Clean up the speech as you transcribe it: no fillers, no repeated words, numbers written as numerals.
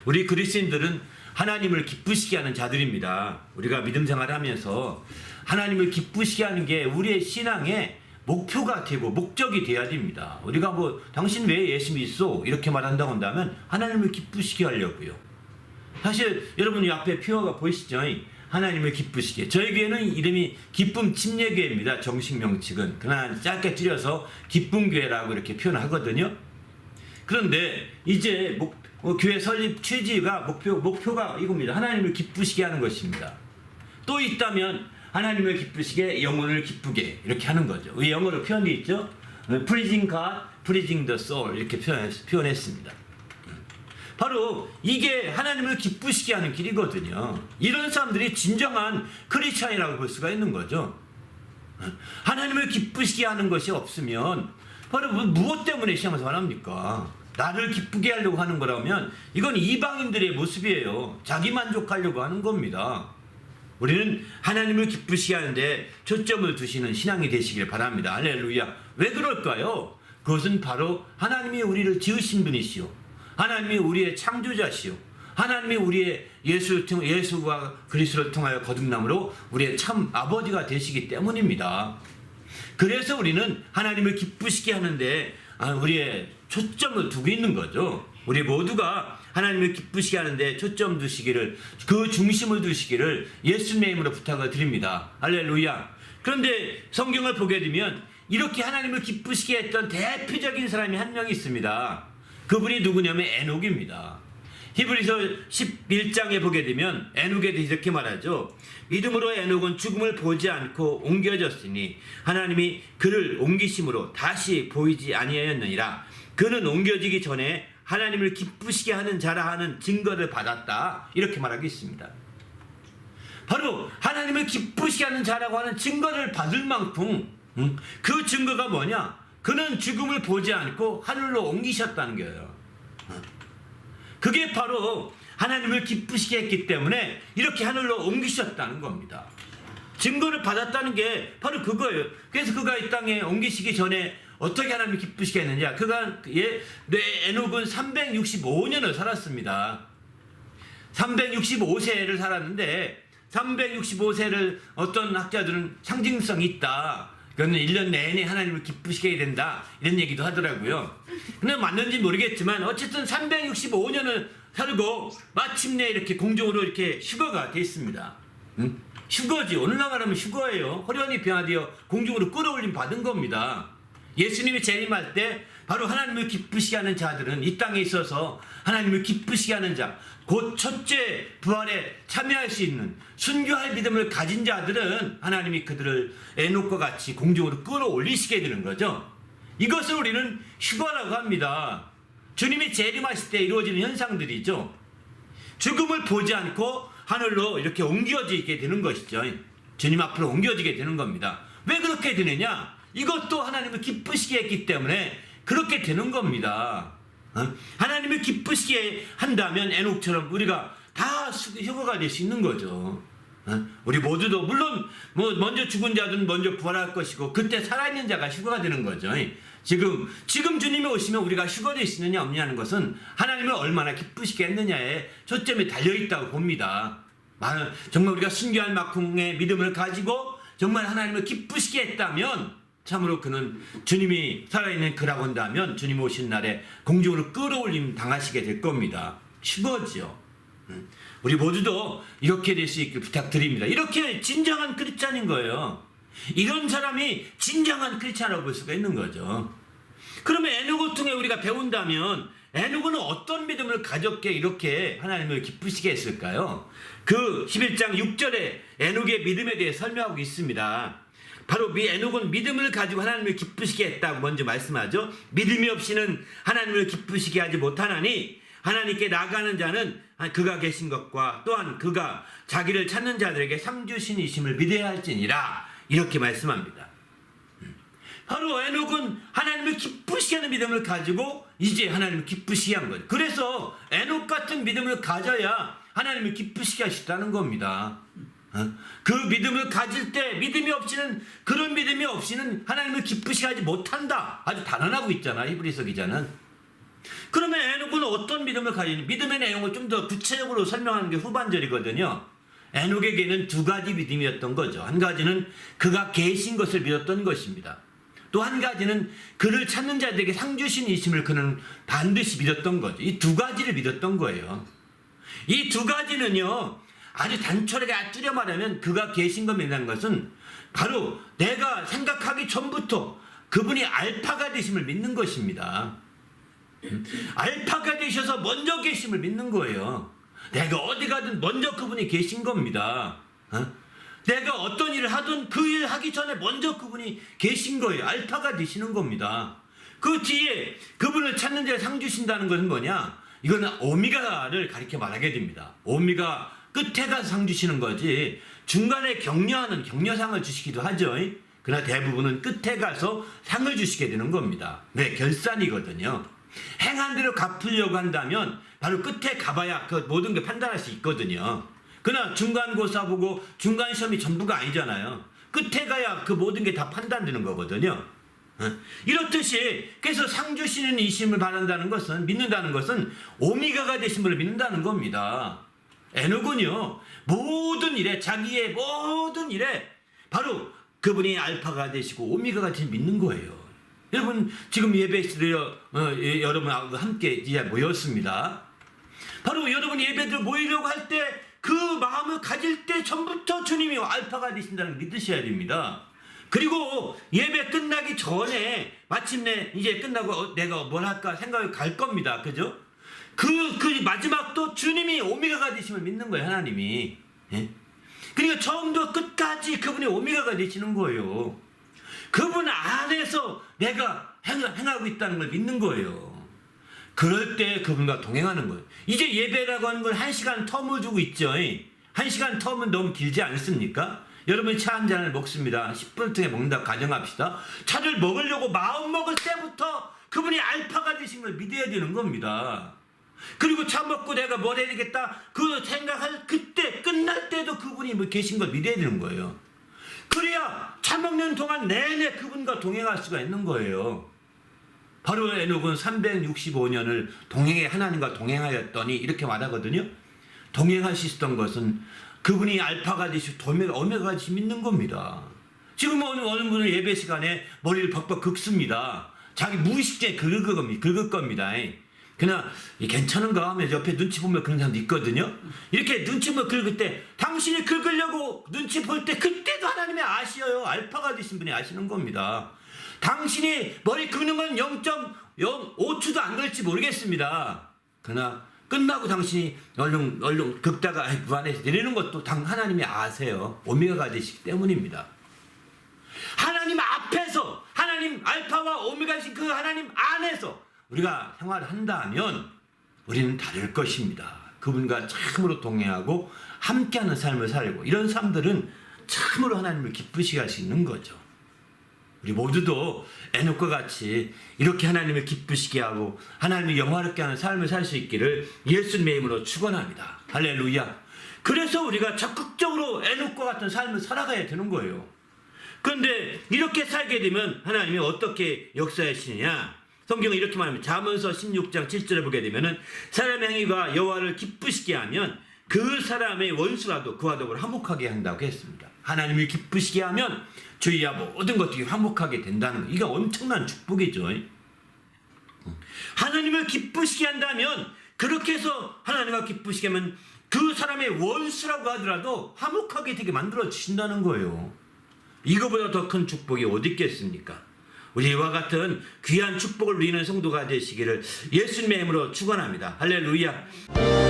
우리 그리스도인들은 하나님을 기쁘시게 하는 자들입니다. 우리가 믿음 생활하면서 하나님을 기쁘시게 하는 게 우리의 신앙의 목표가 되고 목적이 돼야 됩니다. 우리가 뭐 당신 왜 예수 믿소? 이렇게 말한다고 한다면 하나님을 기쁘시게 하려고요. 사실 여러분 이 앞에 표어가 보이시죠? 하나님을 기쁘시게. 저희 교회는 이름이 기쁨 침례교회입니다. 정식 명칭은. 그러나 짧게 줄여서 기쁨교회라고 이렇게 표현하거든요. 그런데 이제 교회 설립 취지가 목표가 이겁니다. 하나님을 기쁘시게 하는 것입니다. 또 있다면 하나님을 기쁘시게 영혼을 기쁘게 이렇게 하는 거죠. 이 영어로 표현이 있죠. Pleasing God, pleasing the soul 이렇게 표현했습니다. 바로 이게 하나님을 기쁘시게 하는 길이거든요. 이런 사람들이 진정한 크리스찬이라고 볼 수가 있는 거죠. 하나님을 기쁘시게 하는 것이 없으면 바로 무엇 때문에 시험을 합니까? 나를 기쁘게 하려고 하는 거라면 이건 이방인들의 모습이에요. 자기 만족하려고 하는 겁니다. 우리는 하나님을 기쁘시게 하는데 초점을 두시는 신앙이 되시길 바랍니다. 할렐루야. 왜 그럴까요? 그것은 바로 하나님이 우리를 지으신 분이시오. 하나님이 우리의 창조자시오. 하나님이 우리의 예수와 그리스도를 통하여 거듭남으로 우리의 참 아버지가 되시기 때문입니다. 그래서 우리는 하나님을 기쁘시게 하는데 우리의 초점을 두고 있는 거죠. 우리 모두가 하나님을 기쁘시게 하는데 초점 두시기를, 그 중심을 두시기를 예수님의 이름으로 부탁을 드립니다. 할렐루야. 그런데 성경을 보게 되면 이렇게 하나님을 기쁘시게 했던 대표적인 사람이 한 명 있습니다. 그분이 누구냐면 에녹입니다. 히브리서 11장에 보게 되면 에녹에 대해 이렇게 말하죠. 믿음으로 에녹은 죽음을 보지 않고 옮겨졌으니 하나님이 그를 옮기심으로 다시 보이지 아니하였느니라. 그는 옮겨지기 전에 하나님을 기쁘시게 하는 자라 하는 증거를 받았다. 이렇게 말하고 있습니다. 바로 하나님을 기쁘시게 하는 자라고 하는 증거를 받을 만큼 그 증거가 뭐냐? 그는 죽음을 보지 않고 하늘로 옮기셨다는 거예요. 그게 바로 하나님을 기쁘시게 했기 때문에 이렇게 하늘로 옮기셨다는 겁니다. 증거를 받았다는 게 바로 그거예요. 그래서 그가 이 땅에 옮기시기 전에 어떻게 하나님을 기쁘시게 했느냐? 에녹은 365년을 살았습니다. 365세를 살았는데 365세를 어떤 학자들은 상징성이 있다. 그거는 1년 내내 하나님을 기쁘시게 해야 된다. 이런 얘기도 하더라고요. 근데 맞는지 모르겠지만 어쨌든 365년을 살고 마침내 이렇게 공중으로 이렇게 휴거가 됐습니다. 휴거지. 오늘날 말하면 휴거예요. 호련히 변화되어 공중으로 끌어올림 받은 겁니다. 예수님이 재림할 때 바로 하나님을 기쁘시게 하는 자들은 이 땅에 있어서 하나님을 기쁘시게 하는 자, 곧 첫째 부활에 참여할 수 있는 순교할 믿음을 가진 자들은 하나님이 그들을 에녹과 같이 공중으로 끌어올리시게 되는 거죠. 이것을 우리는 휴거라고 합니다. 주님이 재림하실 때 이루어지는 현상들이죠. 죽음을 보지 않고 하늘로 이렇게 옮겨지게 되는 것이죠. 주님 앞으로 옮겨지게 되는 겁니다. 왜 그렇게 되느냐? 이것도 하나님을 기쁘시게 했기 때문에 그렇게 되는 겁니다. 하나님을 기쁘시게 한다면 에녹처럼 우리가 다 휴거가 될 수 있는 거죠. 우리 모두도 물론 먼저 죽은 자들은 먼저 부활할 것이고 그때 살아있는 자가 휴거가 되는 거죠. 지금 주님이 오시면 우리가 휴거될 수 있느냐 없느냐는 것은 하나님을 얼마나 기쁘시게 했느냐에 초점이 달려있다고 봅니다. 정말 우리가 순교할 만큼의 믿음을 가지고 정말 하나님을 기쁘시게 했다면 참으로 그는 주님이 살아있는 그라고 한다면 주님 오신 날에 공중으로 끌어올림 당하시게 될 겁니다. 휴거지요. 우리 모두도 이렇게 될 수 있길 부탁드립니다. 이렇게 진정한 크리스찬인 거예요. 이런 사람이 진정한 크리스찬이라고 볼 수가 있는 거죠. 그러면 에녹을 통해 우리가 배운다면 에녹은 어떤 믿음을 가졌기에 이렇게 하나님을 기쁘시게 했을까요? 그 11장 6절에 에녹의 믿음에 대해 설명하고 있습니다. 바로 에녹은 믿음을 가지고 하나님을 기쁘시게 했다고 먼저 말씀하죠. 믿음이 없이는 하나님을 기쁘시게 하지 못하나니 하나님께 나가는 자는 그가 계신 것과 또한 그가 자기를 찾는 자들에게 상주신이심을 믿어야 할지니라 이렇게 말씀합니다. 바로 에녹은 하나님을 기쁘시게 하는 믿음을 가지고 이제 하나님을 기쁘시게 한 거예요. 그래서 에녹 같은 믿음을 가져야 하나님을 기쁘시게 하시다는 겁니다. 그 믿음을 가질 때 그런 믿음이 없이는 하나님을 기쁘시게 하지 못한다. 아주 단언하고 있잖아. 히브리서 기자는. 그러면 에녹은 어떤 믿음을 가지는, 믿음의 내용을 좀 더 구체적으로 설명하는 게 후반절이거든요. 에녹에게는 두 가지 믿음이었던 거죠. 한 가지는 그가 계신 것을 믿었던 것입니다. 또 한 가지는 그를 찾는 자들에게 상 주신 이심을 그는 반드시 믿었던 거죠. 이 두 가지를 믿었던 거예요. 이 두 가지는요, 아주 단촐하게 줄여 말하면 그가 계신 것 믿는 것은 바로 내가 생각하기 전부터 그분이 알파가 되심을 믿는 것입니다. 알파가 되셔서 먼저 계심을 믿는 거예요. 내가 어디 가든 먼저 그분이 계신 겁니다. 내가 어떤 일을 하든 그 일 하기 전에 먼저 그분이 계신 거예요. 알파가 되시는 겁니다. 그 뒤에 그분을 찾는 자에 상 주신다는 것은 뭐냐? 이거는 오미가를 가리켜 말하게 됩니다. 오미가 끝에 가서 상 주시는 거지, 중간에 격려하는 격려상을 주시기도 하죠. 그러나 대부분은 끝에 가서 상을 주시게 되는 겁니다. 네, 결산이거든요. 행한 대로 갚으려고 한다면 바로 끝에 가봐야 그 모든 게 판단할 수 있거든요. 그러나 중간고사 보고 중간시험이 전부가 아니잖아요. 끝에 가야 그 모든 게 다 판단되는 거거든요. 이렇듯이 그래서 상 주시는 이심을 바란다는 것은, 믿는다는 것은 오미가가 되신 분을 믿는다는 겁니다. 에녹은요, 모든 일에, 자기의 모든 일에 바로 그분이 알파가 되시고 오미가가 되신 믿는 거예요. 여러분 지금 예배드려 여러분하고 함께 이제 모였습니다. 바로 여러분 예배들 모이려고 할 때 그 마음을 가질 때 전부터 주님이 알파가 되신다는 걸 믿으셔야 됩니다. 그리고 예배 끝나기 전에 마침내 이제 끝나고 내가 뭘 할까 생각이 갈 겁니다. 그죠? 그 마지막도 주님이 오미가가 되심을 믿는 거예요. 하나님이. 예? 그러니까 처음부터 끝까지 그분이 오미가가 되시는 거예요. 그분 안에서 내가 행하고 있다는 걸 믿는 거예요. 그럴 때 그분과 동행하는 거예요. 이제 예배라고 하는 건 1시간 텀을 주고 있죠. 1시간 텀은 너무 길지 않습니까? 여러분이 차 한 잔을 먹습니다. 10분 통에 먹는다고 가정합시다. 차를 먹으려고 마음 먹을 때부터 그분이 알파가 되신 걸 믿어야 되는 겁니다. 그리고 차 먹고 내가 뭘 해야 되겠다 그 생각할 그때 끝날 때도 그분이 뭐 계신 걸 믿어야 되는 거예요. 그래야 차 먹는 동안 내내 그분과 동행할 수가 있는 거예요. 바로 에녹은 365년을 하나님과 동행하였더니 이렇게 말하거든요. 동행할 수 있었던 것은 그분이 알파가 되시고 오메가가 되시 믿는 겁니다. 지금 어느 분은 예배 시간에 머리를 벅벅 긁습니다. 자기 무의식적에 긁을 겁니다. 그냥 괜찮은가 하면 옆에 눈치 보면 그런 사람도 있거든요. 이렇게 눈치 보면 긁을 때 당신이 긁으려고 눈치 볼 때 그때도 하나님이 아시어요. 알파가 되신 분이 아시는 겁니다. 당신이 머리 긁는 건 0.05초도 안 걸릴지 모르겠습니다. 그러나 끝나고 당신이 얼른 긁다가 무안해서 내리는 것도 하나님이 아세요. 오메가가 되시기 때문입니다. 하나님 앞에서 하나님 알파와 오메가신 그 하나님 안에서 우리가 생활을 한다면 우리는 다를 것입니다. 그분과 참으로 동행하고 함께하는 삶을 살고 이런 사람들은 참으로 하나님을 기쁘시게 할 수 있는 거죠. 우리 모두도 에녹과 같이 이렇게 하나님을 기쁘시게 하고 하나님을 영화롭게 하는 삶을 살 수 있기를 예수님의 이름으로 축원합니다. 할렐루야. 그래서 우리가 적극적으로 에녹과 같은 삶을 살아가야 되는 거예요. 그런데 이렇게 살게 되면 하나님이 어떻게 역사하시느냐? 성경은 이렇게 말합니다. 잠언서 16장 7절에 보게 되면은 사람의 행위가 여호와를 기쁘시게 하면 그 사람의 원수라도 그와 더불어 화목하게 한다고 했습니다. 하나님을 기쁘시게 하면 주위와 모든 것들이 화목하게 된다는 거. 이게 엄청난 축복이죠. 하나님을 기쁘시게 한다면 그렇게 해서 하나님을 기쁘시게 하면 그 사람의 원수라고 하더라도 화목하게 되게 만들어 주신다는 거예요. 이거보다 더 큰 축복이 어디 있겠습니까? 우리와 같은 귀한 축복을 누리는 성도가 되시기를 예수님의 이름으로 축원합니다. 할렐루야.